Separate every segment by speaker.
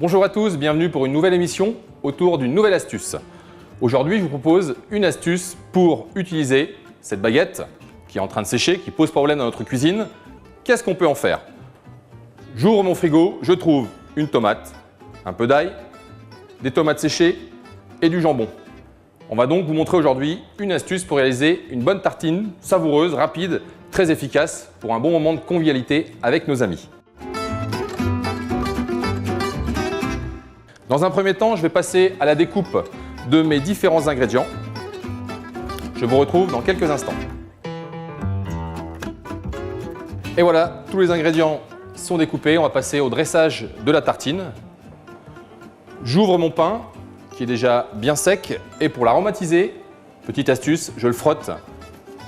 Speaker 1: Bonjour à tous, bienvenue pour une nouvelle émission autour d'une nouvelle astuce. Aujourd'hui, je vous propose une astuce pour utiliser cette baguette qui est en train de sécher, qui pose problème dans notre cuisine. Qu'est-ce qu'on peut en faire? J'ouvre mon frigo, je trouve une tomate, un peu d'ail, des tomates séchées et du jambon. On va donc vous montrer aujourd'hui une astuce pour réaliser une bonne tartine savoureuse, rapide, très efficace pour un bon moment de convivialité avec nos amis. Dans un premier temps, je vais passer à la découpe de mes différents ingrédients. Je vous retrouve dans quelques instants. Et voilà, tous les ingrédients sont découpés. On va passer au dressage de la tartine. J'ouvre mon pain qui est déjà bien sec et pour l'aromatiser, petite astuce, je le frotte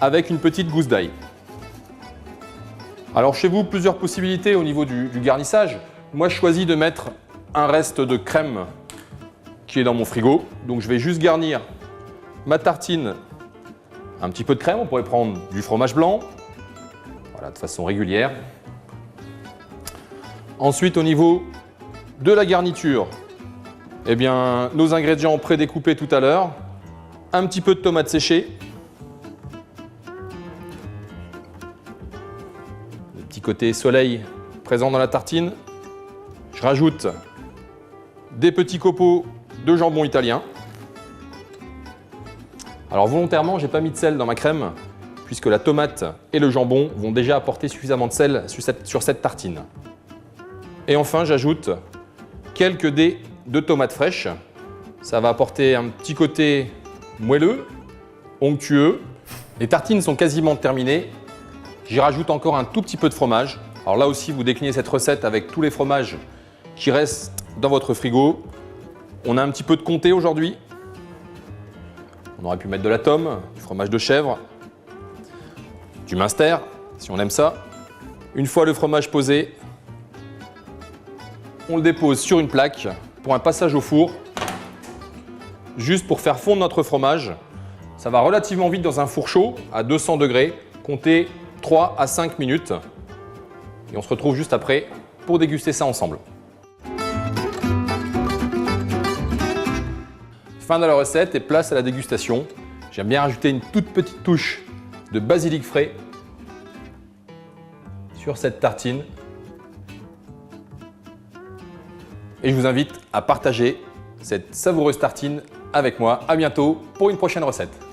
Speaker 1: avec une petite gousse d'ail. Alors chez vous, plusieurs possibilités au niveau du garnissage. Moi, je choisis de mettre un reste de crème qui est dans mon frigo. Donc je vais juste garnir ma tartine, un petit peu de crème. On pourrait prendre du fromage blanc, voilà, de façon régulière. Ensuite, au niveau de la garniture, eh bien, nos ingrédients prédécoupés tout à l'heure, un petit peu de tomates séchées, le petit côté soleil présent dans la tartine. Je rajoute des petits copeaux de jambon italien. Alors volontairement, je n'ai pas mis de sel dans ma crème puisque la tomate et le jambon vont déjà apporter suffisamment de sel sur cette tartine. Et enfin, j'ajoute quelques dés de tomates fraîches. Ça va apporter un petit côté moelleux, onctueux. Les tartines sont quasiment terminées. J'y rajoute encore un tout petit peu de fromage. Alors là aussi, vous déclinez cette recette avec tous les fromages qui restent dans votre frigo. On a un petit peu de comté aujourd'hui. On aurait pu mettre de la tome, du fromage de chèvre, du Münster, si on aime ça. Une fois le fromage posé, on le dépose sur une plaque pour un passage au four, juste pour faire fondre notre fromage. Ça va relativement vite dans un four chaud à 200 degrés, comptez 3 à 5 minutes. Et on se retrouve juste après pour déguster ça ensemble. Fin de la recette et place à la dégustation. J'aime bien rajouter une toute petite touche de basilic frais sur cette tartine. Et je vous invite à partager cette savoureuse tartine avec moi. À bientôt pour une prochaine recette.